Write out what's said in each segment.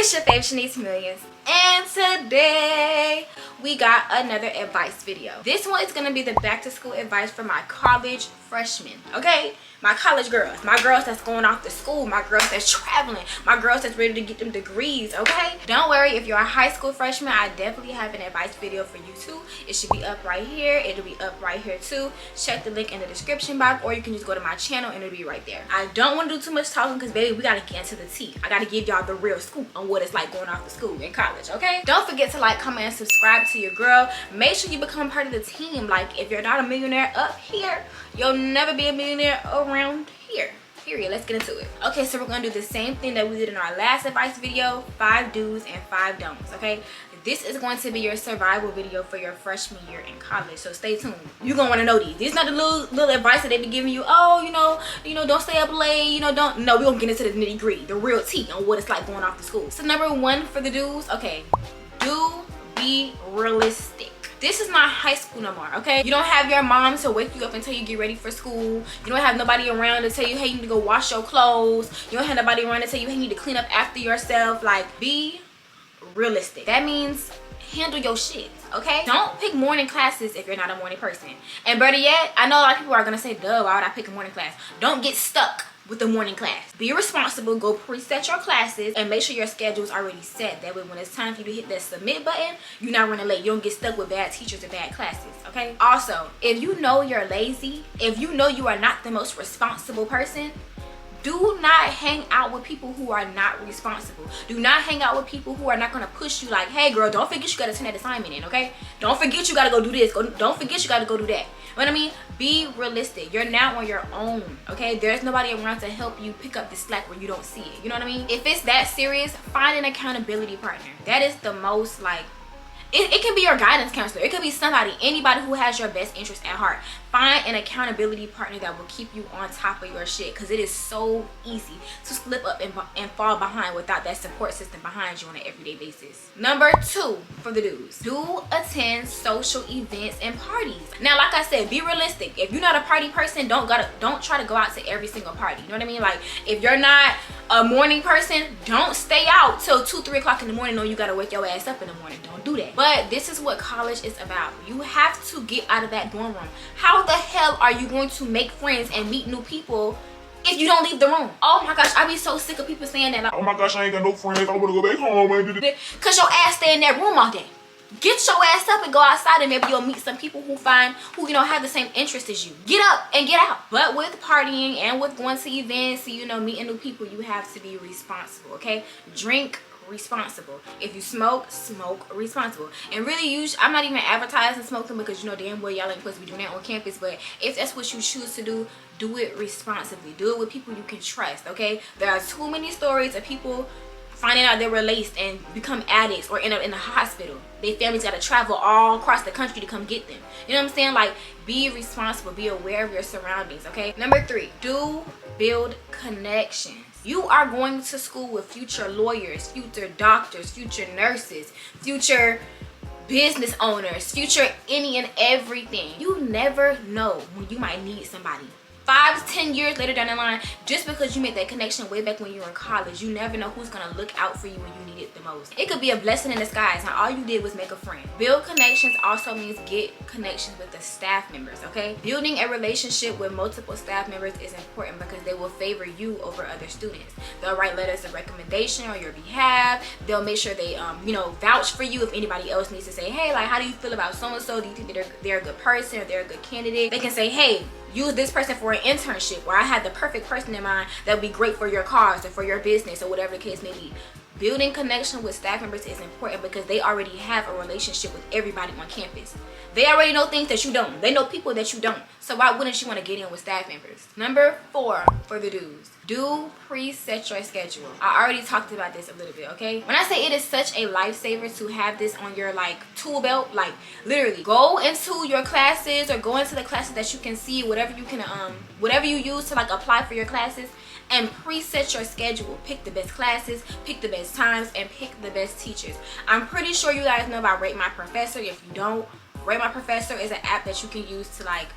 It's your fave Shanice Millions, and today we got another advice video. This one is gonna be the back to school advice for my college freshmen, okay? My college girls, my girls that's going off to school, my girls that's traveling, my girls that's ready to get them degrees, okay? Don't worry, if you're a high school freshman, I definitely have an advice video for you too. It should be up right here. It'll be up right here too. Check the link in the description box, or you can just go to my channel and it'll be right there. I don't want to do too much talking because baby, we gotta get into the tea. I gotta give y'all the real scoop on what it's like going off to school in college, okay? Don't forget to like, comment, and subscribe to your girl. Make sure you become part of the team. Like, if you're not a millionaire up here, you'll never be a millionaire around here. Period. Let's get into it. Okay, so we're gonna do the same thing that we did in our last advice video: 5 do's and 5 don'ts. Okay, this is going to be your survival video for your freshman year in college, so stay tuned. You're gonna want to know these. This is not the little advice that they be giving you. Oh, you know, don't stay up late, you know, don't. No, we're gonna get into the nitty gritty, the real tea on what it's like going off to school. So number 1 for the do's, okay, do be realistic. This is not high school no more, okay? You don't have your mom to wake you up until you get ready for school. You don't have nobody around to tell you, hey, you need to go wash your clothes. You don't have nobody around to tell you, hey, you need to clean up after yourself. Like, be realistic. That means handle your shit, okay? Don't pick morning classes if you're not a morning person. And better yet, I know a lot of people are gonna say, duh, why would I pick a morning class? Don't get stuck with the morning class. Be responsible, go preset your classes, and make sure your schedule is already set. That way when it's time for you to hit that submit button, you're not running late. You don't get stuck with bad teachers and bad classes, okay? Also, if you know you're lazy, if you know you are not the most responsible person, do not hang out with people who are not responsible. Do not hang out with people who are not going to push you like, hey girl, don't forget you got to turn that assignment in, okay? Don't forget you got to go do this. Don't forget you got to go do that. You know what I mean? Be realistic. You're now on your own, okay? There's nobody around to help you pick up the slack where you don't see it. You know what I mean? If it's that serious, find an accountability partner. That is the most, like, it can be your guidance counselor. It could be anybody who has your best interest at heart. Find an accountability partner that will keep you on top of your shit, because it is so easy to slip up and fall behind without that support system behind you on an everyday basis. Number 2 for the do's. Do attend social events and parties. Now, like I said, be realistic. If you're not a party person, don't try to go out to every single party. You know what I mean? Like, if you're not a morning person, don't stay out till 2-3 o'clock in the morning knowing you gotta wake your ass up in the morning. Don't do that. But this is what college is about. You have to get out of that dorm room. How the hell are you going to make friends and meet new people if you don't leave the room? Oh my gosh, I be so sick of people saying that, like, oh my gosh, I ain't got no friends, I wanna go back home and do this. Cause your ass stay in that room all day. Get your ass up and go outside, and maybe you'll meet some people who you know have the same interest as you. Get up and get out. But with partying and with going to events, you know, meeting new people, you have to be responsible, okay? Drink responsible. If you smoke, smoke responsible. And really, I'm not even advertising smoking, because you know damn well y'all ain't supposed to be doing that on campus. But if that's what you choose to do, do it responsibly. Do it with people you can trust, okay? There are too many stories of people finding out they were laced and become addicts or end up in the hospital. Their families got to travel all across the country to come get them. You know what I'm saying? Like, be responsible. Be aware of your surroundings, okay? Number 3, do build connections. You are going to school with future lawyers, future doctors, future nurses, future business owners, future any and everything. You never know when you might need somebody. 5 to 10 years later down the line, just because you made that connection way back when you were in college, you never know who's gonna look out for you when you need it the most. It could be a blessing in disguise, and all you did was make a friend. Build connections also means get connections with the staff members, okay? Building a relationship with multiple staff members is important because they will favor you over other students. They'll write letters of recommendation on your behalf. They'll make sure they, you know, vouch for you if anybody else needs to say, hey, like, how do you feel about so-and-so? Do you think that they're a good person or they're a good candidate? They can say, hey, use this person for an internship, or I had the perfect person in mind that would be great for your cause or for your business or whatever the case may be. Building connection with staff members is important because they already have a relationship with everybody on campus. They already know things that you don't. They know people that you don't. So why wouldn't you want to get in with staff members? Number 4 for the do's. Do preset your schedule. I already talked about this a little bit, okay? When I say it is such a lifesaver to have this on your, like, tool belt, like, literally go into your classes or go into the classes that you can see, whatever you use to, like, apply for your classes, and preset your schedule. Pick the best classes, pick the best times, and pick the best teachers. I'm pretty sure you guys know about Rate My Professor. If you don't, Rate My Professor is an app that you can use to, like,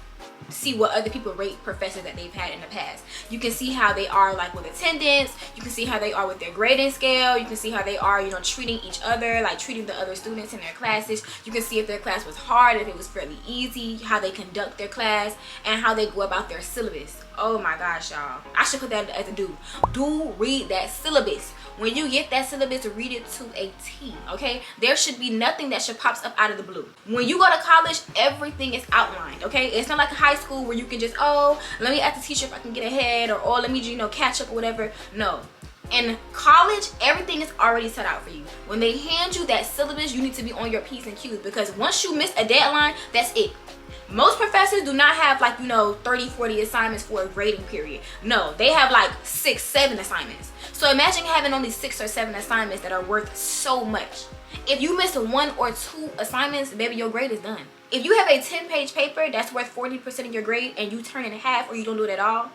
see what other people rate professors that they've had in the past. You can see how they are like with attendance. You can see how they are with their grading scale. You can see how they are, you know, treating each other, like treating the other students in their classes. You can see if their class was hard, if it was fairly easy, how they conduct their class, and how they go about their syllabus. Oh my gosh, y'all. I should put that as a do. Do read that syllabus. When you get that syllabus, read it to a T, okay? There should be nothing that should pops up out of the blue. When you go to college, everything is outlined, okay? It's not like high school where you can just, oh, let me ask the teacher if I can get ahead, or oh, let me, you know, catch up or whatever. No. In college, everything is already set out for you. When they hand you that syllabus, you need to be on your P's and Q's, because once you miss a deadline, that's it. Most professors do not have, like, you know, 30, 40 assignments for a grading period. No, they have like 6, 7 assignments. So imagine having only 6 or 7 assignments that are worth so much. If you miss 1 or 2 assignments, baby, your grade is done. If you have a 10-page paper that's worth 40% of your grade and you turn it in half or you don't do it at all,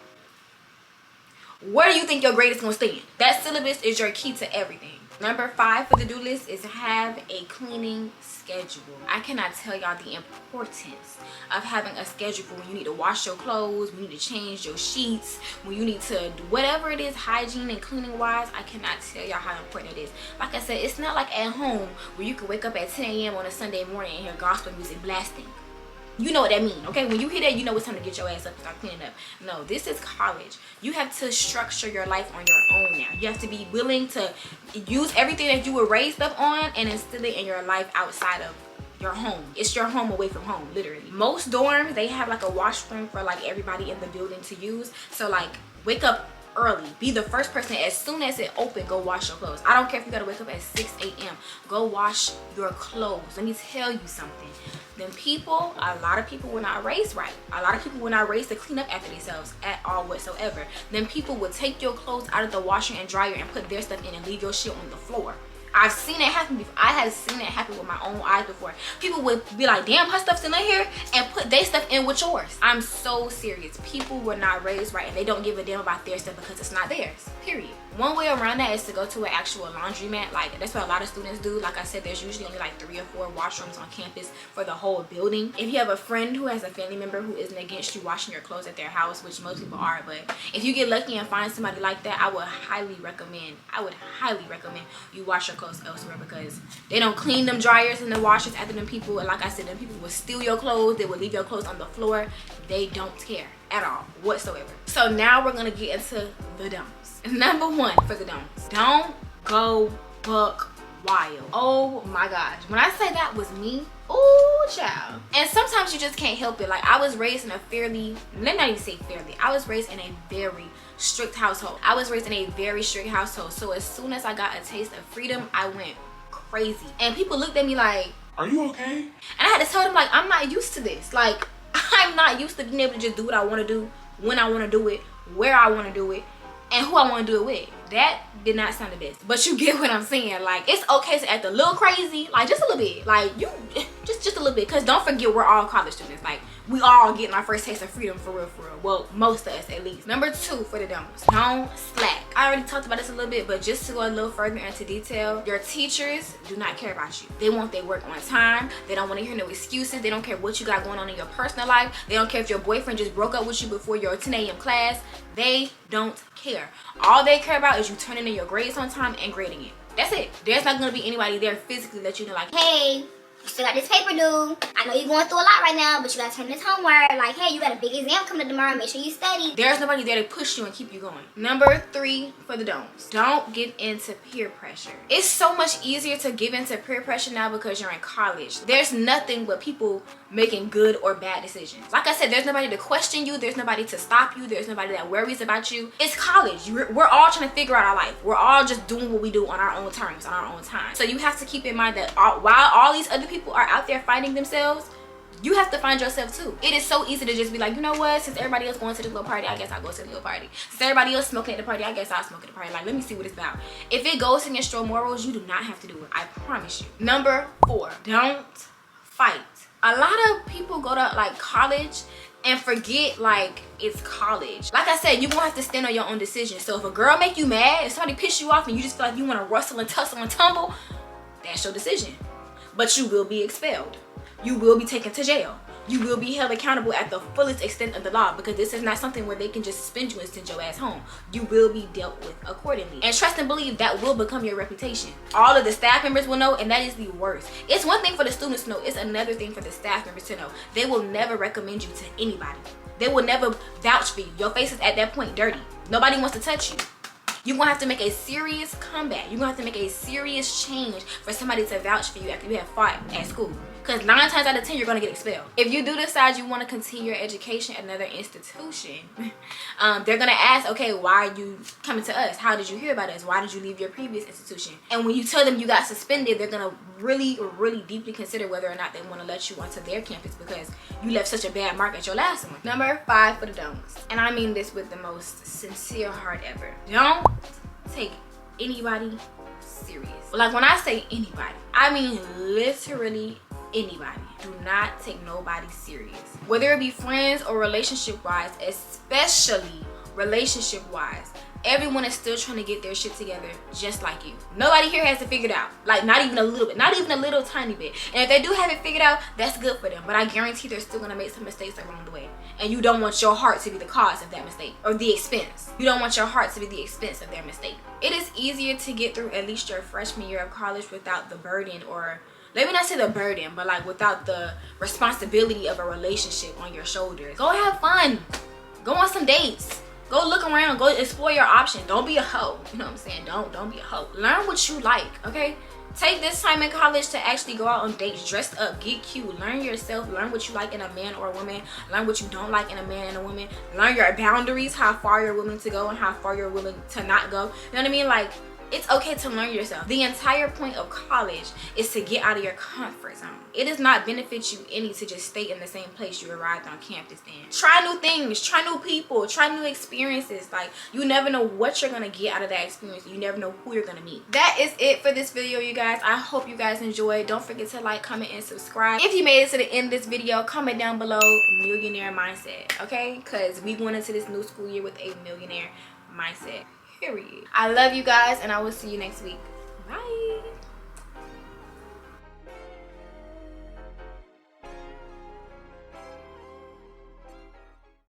where do you think your grade is going to stand? That syllabus is your key to everything. Number 5 for the do list is have a cleaning schedule. I cannot tell y'all the importance of having a schedule for when you need to wash your clothes, when you need to change your sheets, when you need to do whatever it is, hygiene and cleaning wise. I cannot tell y'all how important it is. Like I said, it's not like at home where you can wake up at 10 a.m. on a Sunday morning and hear gospel music blasting. You know what that means, okay? When you hear that, you know it's time to get your ass up and start cleaning up. No, this is college. You have to structure your life on your own now. You have to be willing to use everything that you were raised up on and instill it in your life outside of your home. It's your home away from home, literally. Most dorms, they have like a washroom for like everybody in the building to use. So like, wake up early. Be the first person, as soon as it open, go wash your clothes. I don't care if you gotta wake up at 6 a.m. Go wash your clothes. Let me tell you something. Then people, a lot of people were not raised right. A lot of people were not raised to clean up after themselves at all whatsoever. Then people would take your clothes out of the washer and dryer and put their stuff in and leave your shit on the floor. I've seen it happen before. I have seen it happen with my own eyes before. People would be like, damn, her stuff's still in here, and put their stuff in with yours. I'm so serious. People were not raised right, and they don't give a damn about their stuff because it's not theirs, period. One way around that is to go to an actual laundromat. Like, that's what a lot of students do. Like I said, there's usually only like 3 or 4 washrooms on campus for the whole building. If you have a friend who has a family member who isn't against you washing your clothes at their house, which most people are, but if you get lucky and find somebody like that, I would highly recommend you wash your clothes elsewhere, because they don't clean them dryers and the washers after them people. And like I said, them people will steal your clothes. They will leave your clothes on the floor. They don't care at all whatsoever. So now we're gonna get into the don'ts. Number 1 for the don'ts: don't go buck wild. Oh my gosh, when I say that was me, oh child. And sometimes you just can't help it. Like, I was raised in a fairly, let me not even say fairly, I was raised in a very strict household. So as soon as I got a taste of freedom, I went crazy. And people looked at me like, are you okay? And I had to tell them, like, I'm not used to this. Like, I'm not used to being able to just do what I want to do, when I want to do it, where I want to do it, and who I want to do it with. That did not sound the best, but you get what I'm saying. Like, it's okay to act a little crazy, like just a little bit, like you just a little bit, because don't forget, we're all college students. Like, we all getting our first taste of freedom, for real. Well, most of us at least. Number 2 for the don'ts: don't slack. I already talked about this a little bit, but just to go a little further into detail, your teachers do not care about you. They want their work on time. They don't want to hear no excuses. They don't care what you got going on in your personal life. They don't care if your boyfriend just broke up with you before your 10 a.m. class. They don't care. All they care about is you turning in your grades on time and grading it. That's it. There's not going to be anybody there physically that you know, like, hey, you still got this paper due. I know you're going through a lot right now, but you got to turn this homework. Like, hey, you got a big exam coming tomorrow. Make sure you study. There's nobody there to push you and keep you going. Number 3 for the don'ts: don't give into peer pressure. It's so much easier to give into peer pressure now because you're in college. There's nothing but people making good or bad decisions. Like I said, there's nobody to question you. There's nobody to stop you. There's nobody that worries about you. It's college. We're all trying to figure out our life. We're all just doing what we do on our own terms, on our own time. So you have to keep in mind that while all these other people are out there finding themselves, you have to find yourself too. It is so easy to just be like, you know what, since everybody else going to the little party, I guess I'll go to the little party. Since everybody else smoking at the party, I guess I'll smoke at the party. Like, let me see what it's about. If it goes against your morals, you do not have to do it. I promise you. Number 4, don't fight. A lot of people go to like college and forget like it's college. Like I said, you won't have to stand on your own decision. So if a girl make you mad, if somebody piss you off and you just feel like you want to rustle and tussle and tumble, that's your decision. But you will be expelled. You will be taken to jail. You will be held accountable at the fullest extent of the law, because this is not something where they can just suspend you and send your ass home. You will be dealt with accordingly. And trust and believe that will become your reputation. All of the staff members will know, and that is the worst. It's one thing for the students to know, it's another thing for the staff members to know. They will never recommend you to anybody. They will never vouch for you. Your face is at that point dirty. Nobody wants to touch you. You're gonna have to make a serious comeback. You're gonna have to make a serious change for somebody to vouch for you after you have fought at school. Because 9 times out of 10, you're gonna get expelled. If you do decide you want to continue your education at another institution, they're gonna ask, okay, why are you coming to us? How did you hear about us? Why did you leave your previous institution? And when you tell them you got suspended, they're gonna really, really deeply consider whether or not they want to let you onto their campus because you left such a bad mark at your last one. Number 5 for the don'ts. And I mean this with the most sincere heart ever. Don't take anybody serious. Like, when I say anybody, I mean literally anybody. Do not take nobody serious, whether it be friends or relationship wise, especially relationship wise. Everyone is still trying to get their shit together just like you. Nobody here has it figured out. Like, not even a little bit, not even a little tiny bit. And if they do have it figured out, that's good for them, but I guarantee they're still gonna make some mistakes along the way, and you don't want your heart to be the cause of that mistake or the expense. You don't want your heart to be the expense of their mistake. It is easier to get through at least your freshman year of college without the burden, or let me not say the burden, but like without the responsibility of a relationship on your shoulders. Go have fun. Go on some dates. Go look around. Go explore your options. Don't be a hoe. You know what I'm saying? Don't be a hoe. Learn what you like, okay? Take this time in college to actually go out on dates, dress up, get cute, learn yourself, learn what you like in a man or a woman, learn what you don't like in a man and a woman, learn your boundaries, how far you're willing to go and how far you're willing to not go. You know what I mean? Like, it's okay to learn yourself. The entire point of college is to get out of your comfort zone. It does not benefit you any to just stay in the same place you arrived on campus in. Try new things, try new people, try new experiences. Like, you never know what you're gonna get out of that experience. You never know who you're gonna meet. That is it for this video, you guys. I hope you guys enjoyed. Don't forget to like, comment, and subscribe. If you made it to the end of this video, comment down below millionaire mindset, okay? Because we went into this new school year with a millionaire mindset. Period. I love you guys, and I will see you next week.